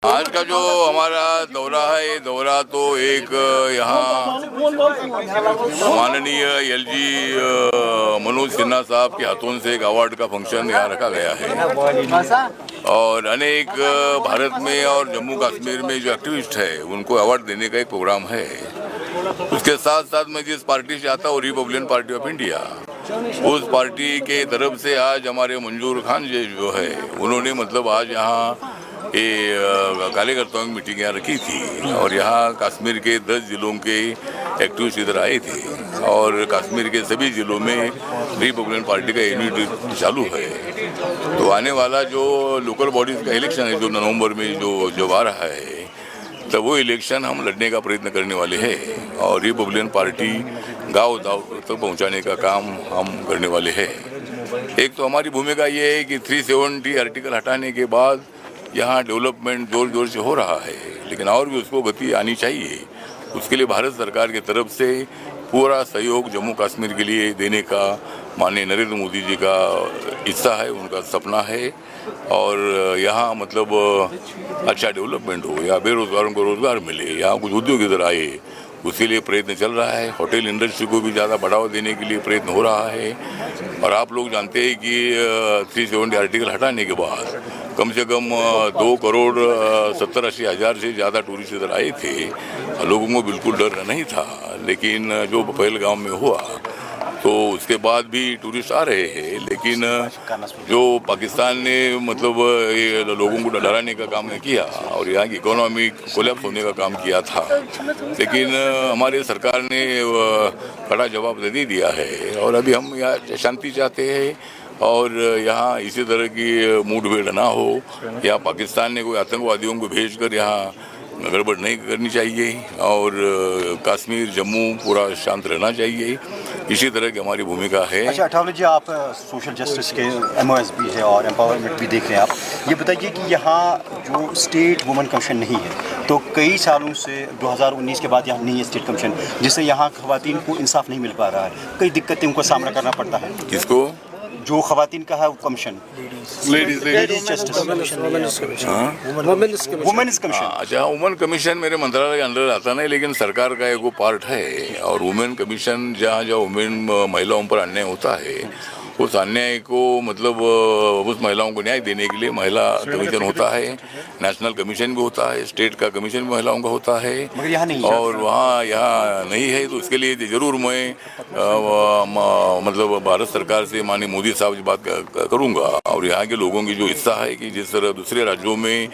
आज का जो हमारा दौरा है, ये दौरा तो एक यहाँ माननीय एलजी मनोज सिन्हा साहब के हाथों से एक अवार्ड का फंक्शन यहाँ रखा गया है और अनेक भारत में और जम्मू कश्मीर में जो एक्टिविस्ट है उनको अवार्ड देने का एक प्रोग्राम है। उसके साथ साथ मैं जिस पार्टी से आता हूँ, रिपब्लिकन पार्टी ऑफ इंडिया, उस पार्टी के तरफ से आज हमारे मंजूर खान जी जो है उन्होंने मतलब आज यहाँ ये कार्यकर्ताओं की मीटिंग यहाँ रखी थी और यहाँ कश्मीर के 10 जिलों के एक्टिविस्ट इधर आए थे और कश्मीर के सभी जिलों में रिपब्लिकन पार्टी का यूनिट चालू है। तो आने वाला जो लोकल बॉडीज का इलेक्शन है जो नवंबर में जो आ रहा है, तो वो इलेक्शन हम लड़ने का प्रयत्न करने वाले हैं और रिपब्लिकन पार्टी गांव तक पहुंचाने का काम हम करने वाले हैं। एक तो हमारी भूमिका ये है कि 370 आर्टिकल हटाने के बाद यहाँ डेवलपमेंट जोर जोर से हो रहा है, लेकिन और भी उसको गति आनी चाहिए। उसके लिए भारत सरकार की तरफ से पूरा सहयोग जम्मू कश्मीर के लिए देने का माननीय नरेंद्र मोदी जी का इच्छा है, उनका सपना है और यहाँ मतलब अच्छा डेवलपमेंट हो, या बेरोजगारों को रोजगार मिले, यहाँ कुछ उद्योग इधर आए, उसके लिए प्रयत्न चल रहा है। होटल इंडस्ट्री को भी ज़्यादा बढ़ावा देने के लिए प्रयत्न हो रहा है और आप लोग जानते हैं कि 370 आर्टिकल हटाने के बाद कम से कम 2,70,80,000 से ज़्यादा टूरिस्ट इधर आए थे। लोगों को बिल्कुल डर नहीं था, लेकिन जो पहलगाम में हुआ तो उसके बाद भी टूरिस्ट आ रहे हैं, लेकिन जो पाकिस्तान ने मतलब ये लोगों को डराने का काम किया और यहाँ की इकोनॉमी कोलैप्स होने का काम किया था, लेकिन हमारे सरकार ने कड़ा जवाब दे दिया है और अभी हम यहाँ शांति चाहते हैं और यहाँ इसी तरह की मुठभेड़ ना हो, या पाकिस्तान ने कोई आतंकवादियों को भेजकर यहाँ गड़बड़ नहीं करनी चाहिए और कश्मीर जम्मू पूरा शांत रहना चाहिए। इसी तरह की हमारी भूमिका है। अच्छा अठावले जी, आप सोशल जस्टिस के MOS भी है और एम्पावरमेंट भी देख रहे हैं, आप ये बताइए कि यहाँ जो स्टेट वुमेन कमीशन नहीं है, तो कई सालों से 2019 के बाद यहाँ नहीं है स्टेट कमीशन, जिससे यहाँ खवातीन को इंसाफ नहीं मिल पा रहा है, कई दिक्कतें उनको सामना करना पड़ता है। किसको? जो खवातीन का है वो commission, ladies justice, women's commission. अच्छा, वुमेन कमीशन मेरे मंत्रालय के अंदर आता नहीं, लेकिन सरकार का एक वो पार्ट है और वुमेन कमीशन जहाँ वुमेन महिलाओं पर अन्याय होता है उस अन्याय को मतलब उस महिलाओं को न्याय देने के लिए महिला कमीशन होता है, नेशनल कमीशन भी होता है, स्टेट का कमीशन भी महिलाओं का होता है, मगर यहाँ नहीं और वहाँ यहाँ नहीं है। तो उसके लिए ज़रूर मैं मतलब भारत सरकार से माननीय मोदी साहब से बात करूँगा और यहाँ के लोगों की जो इच्छा है कि जिस तरह दूसरे राज्यों में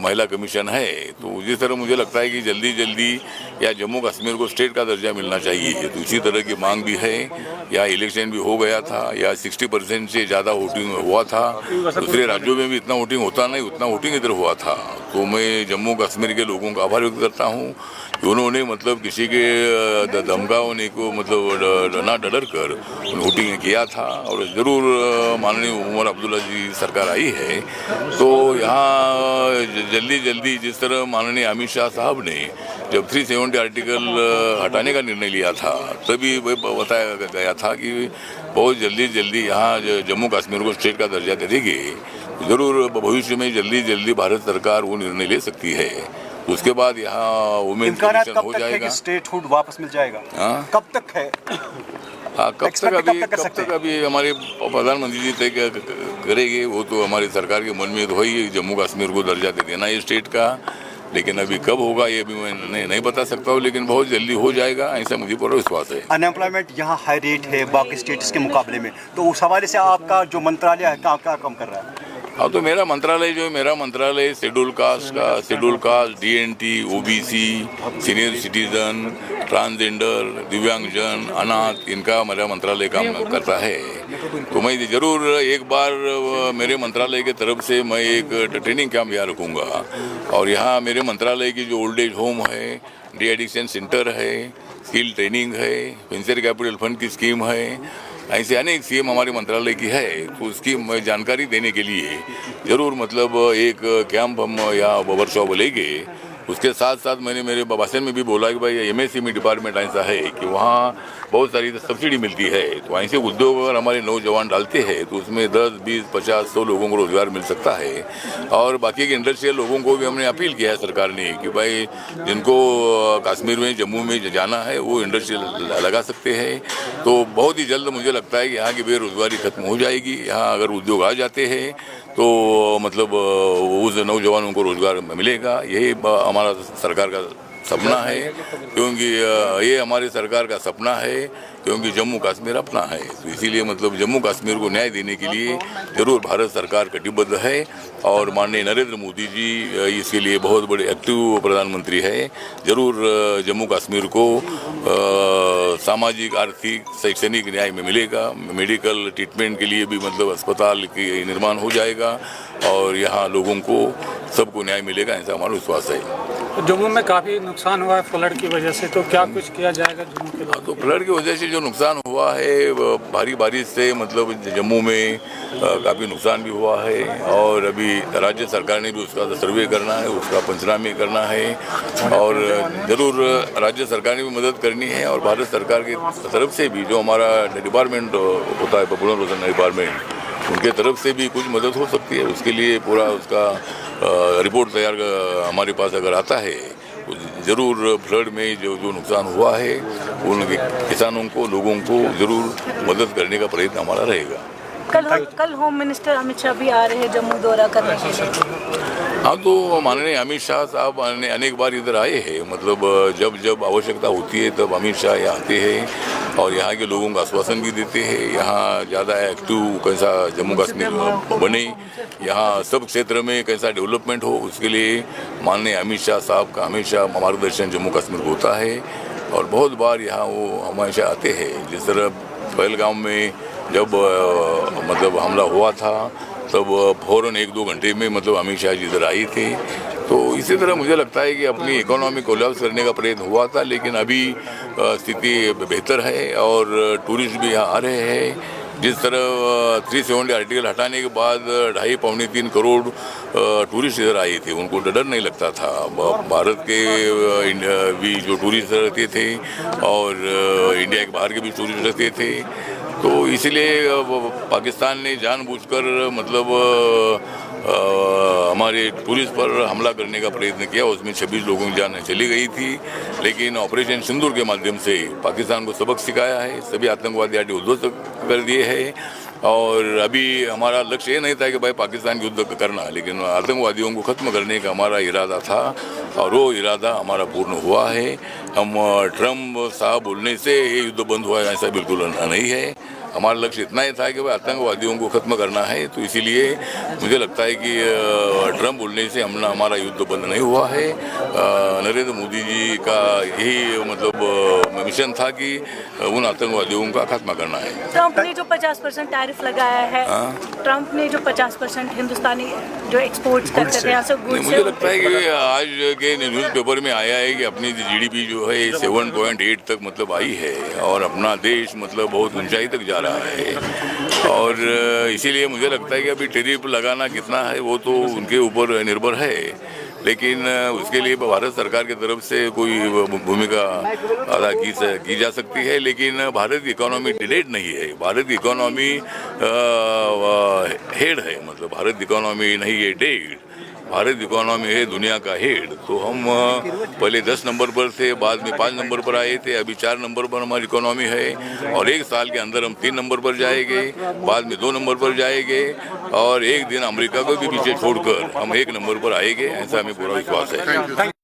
महिला कमीशन है, तो जिस तरह मुझे लगता है कि जल्दी जल्दी या जम्मू कश्मीर को स्टेट का दर्जा मिलना चाहिए, तो इसी तरह की मांग भी है। यहाँ इलेक्शन भी हो गया था, या 60% से ज़्यादा वोटिंग हुआ था, दूसरे राज्यों में भी इतना वोटिंग होता नहीं, उतना वोटिंग इधर हुआ था। तो मैं जम्मू कश्मीर के लोगों का आभार व्यक्त करता हूँ कि उन्होंने मतलब किसी के धमकाने को मतलब ना डर कर वोटिंग किया था और ज़रूर माननीय उमर अब्दुल्ला जी सरकार आई है, तो यहाँ जल्दी जल्दी जिस तरह माननीय अमित शाह साहब ने जब 370 आर्टिकल हटाने का निर्णय लिया था, तभी बताया गया था कि बहुत जल्दी यहाँ जम्मू कश्मीर को स्टेट का दर्जा दे देंगे। ज़रूर भविष्य में जल्दी भारत सरकार वो निर्णय ले सकती है। उसके बाद यहाँ वुमेन कमीशन हो जाएगा, स्टेटहुड वापस मिल जाएगा। कब तक है? हाँ, कब तक अभी हमारे प्रधानमंत्री जी तय करेंगे, वो तो हमारी सरकार के मन में तो ही जम्मू कश्मीर को दर्जा दे देना ये स्टेट का, लेकिन अभी कब होगा ये भी मैं नहीं बता सकता हूँ, लेकिन बहुत जल्दी हो जाएगा, ऐसा मुझे पूरा विश्वास है। अनएम्प्लॉयमेंट यहाँ हाई रेट है बाकी स्टेट्स के मुकाबले में, तो उस हवाले से आपका जो मंत्रालय है क्या काम कर रहा है? हाँ, तो मेरा मंत्रालय schedule caste DNT, OBC, senior citizen, transgender, दिव्यांगजन, अनाथ, इनका मेरा मंत्रालय काम करता है। तो मैं ज़रूर एक बार मेरे मंत्रालय के तरफ से मैं एक ट्रेनिंग कैंप यहाँ रखूँगा और यहाँ मेरे मंत्रालय की जो ओल्ड एज होम है, डी एडिक्शन सेंटर है, स्किल ट्रेनिंग है, वेंचर कैपिटल फंड की स्कीम है, ऐसे अनेक स्कीम हमारे मंत्रालय की है। तो उसकी जानकारी देने के लिए ज़रूर मतलब एक कैंप हम यहाँ वर्कशॉप लेंगे उसके साथ साथ मैंने मेरे भाषण में भी बोला कि भाई MSME डिपार्टमेंट ऐसा है कि वहाँ बहुत सारी सब्सिडी मिलती है, तो ऐसे उद्योग अगर हमारे नौजवान डालते हैं तो उसमें 10, 20, 50, 100 लोगों को रोजगार मिल सकता है। और बाकी के इंडस्ट्रियल लोगों को भी हमने अपील किया है सरकार ने कि भाई जिनको कश्मीर में, जम्मू में जाना है वो इंडस्ट्रियल लगा सकते हैं। तो बहुत ही जल्द मुझे लगता है कि यहाँ की बेरोजगारी खत्म हो जाएगी। यहाँ अगर उद्योग आ जाते हैं तो मतलब उस नौजवानों को रोजगार मिलेगा। यही हमारा सरकार का सपना है, क्योंकि ये हमारी सरकार का सपना है, क्योंकि जम्मू कश्मीर अपना है। तो इसीलिए मतलब जम्मू कश्मीर को न्याय देने के लिए जरूर भारत सरकार कटिबद्ध है और माननीय नरेंद्र मोदी जी इसके लिए बहुत बड़े एक्टिव प्रधानमंत्री है। जरूर जम्मू कश्मीर को सामाजिक, आर्थिक, शैक्षणिक न्याय में मिलेगा। मेडिकल ट्रीटमेंट के लिए भी मतलब अस्पताल की निर्माण हो जाएगा और यहाँ लोगों को सबको न्याय मिलेगा, ऐसा हमारा विश्वास है। जम्मू में काफ़ी नुकसान हुआ है फ्लड की वजह से, तो क्या कुछ किया जाएगा जम्मू के लिए? तो फ्लड की वजह से जो नुकसान हुआ है, भारी बारिश से मतलब जम्मू में काफ़ी नुकसान भी हुआ है और अभी राज्य सरकार ने भी उसका सर्वे करना है, उसका पंचनामे करना है और ज़रूर राज्य सरकार ने भी मदद करनी है और भारत सरकार की तरफ से भी जो हमारा डिपार्टमेंट होता है, पुनर्वसन डिपार्टमेंट, उनके तरफ से भी कुछ मदद हो सकती है। उसके लिए पूरा उसका रिपोर्ट तैयार हमारे पास अगर आता है तो ज़रूर फ्लड में जो नुकसान हुआ है उन किसानों को, लोगों को ज़रूर मदद करने का प्रयत्न हमारा रहेगा। कल होम मिनिस्टर अमित शाह भी आ रहे हैं जम्मू दौरा करने के लिए। हाँ, तो माननीय अमित शाह साहब अनेक बार इधर आए हैं। मतलब जब जब आवश्यकता होती है तब अमित शाह यहाँ आते हैं और यहाँ के लोगों को आश्वासन भी देते हैं। यहाँ ज़्यादा एक्टिव कैसा जम्मू कश्मीर बने, यहाँ सब क्षेत्र में कैसा डेवलपमेंट हो, उसके लिए माननीय अमित शाह साहब का हमेशा मार्गदर्शन जम्मू कश्मीर को होता है और बहुत बार यहाँ वो हमेशा आते हैं। जिस तरह पहलगाम में जब मतलब हमला हुआ था तब फौरन 1-2 घंटे में मतलब अमित शाह जी इधर आई थे। तो इसी तरह मुझे लगता है कि अपनी इकोनॉमी को कोलैप्स करने का प्रयत्न हुआ था, लेकिन अभी स्थिति बेहतर है और टूरिस्ट भी यहाँ आ रहे हैं। जिस तरह 370 आर्टिकल हटाने के बाद 2.5-3 करोड़ टूरिस्ट इधर आए थे, उनको डर नहीं लगता था। भारत के भी जो टूरिस्ट रहते थे और इंडिया के बाहर के भी टूरिस्ट रहते थे, तो इसलिए पाकिस्तान ने जानबूझकर मतलब हमारे टूरिस्ट पर हमला करने का प्रयत्न किया। उसमें 26 लोगों की जान चली गई थी, लेकिन ऑपरेशन सिंदूर के माध्यम से पाकिस्तान को सबक सिखाया है। सभी आतंकवादी अड्डे उद्ध्वस्त कर दिए हैं और अभी हमारा लक्ष्य ये नहीं था कि भाई पाकिस्तान की युद्ध करना, लेकिन आतंकवादियों को ख़त्म करने का हमारा इरादा था और वो इरादा हमारा पूर्ण हुआ है। हम ट्रम्प साहब बोलने से ये युद्ध बंद हुआ है ऐसा बिल्कुल नहीं है। हमारा लक्ष्य इतना ही था कि भाई आतंकवादियों को ख़त्म करना है। तो इसीलिए मुझे लगता है कि ट्रम्प बोलने से हमारा युद्ध बंद नहीं हुआ है। नरेंद्र मोदी जी का यही मतलब मिशन था कि उन आतंकवादियों का खात्मा करना है। ट्रम्प ने जो 50% टैरिफ लगाया है, ट्रम्प ने जो 50% हिंदुस्तानी जो एक्सपोर्ट्स करते थे यहाँ से गुड्स, मुझे लगता है कि आज के न्यूज़पेपर में आया है कि अपनी GDP जो है 7.8 तक मतलब आई है और अपना देश मतलब बहुत ऊंचाई तक जा रहा है। और इसीलिए मुझे लगता है कि अभी टैरिफ लगाना कितना है वो तो उनके ऊपर निर्भर है, लेकिन उसके लिए भारत सरकार की तरफ से कोई भूमिका अदा की जा सकती है। लेकिन भारत की इकोनॉमी डिलेड नहीं है, भारत की इकोनॉमी हेड है। मतलब भारत इकोनॉमी नहीं है डेड, भारत इकोनॉमी है दुनिया का हेड। तो हम पहले 10 नंबर पर थे, बाद में 5 नंबर पर आए थे, अभी 4 नंबर पर हमारी इकोनॉमी है और 1 साल के अंदर हम 3 नंबर पर जाएंगे, बाद में 2 नंबर पर जाएंगे और एक दिन अमेरिका को भी पीछे छोड़कर हम 1 नंबर पर आएंगे, ऐसा हमें पूरा विश्वास है।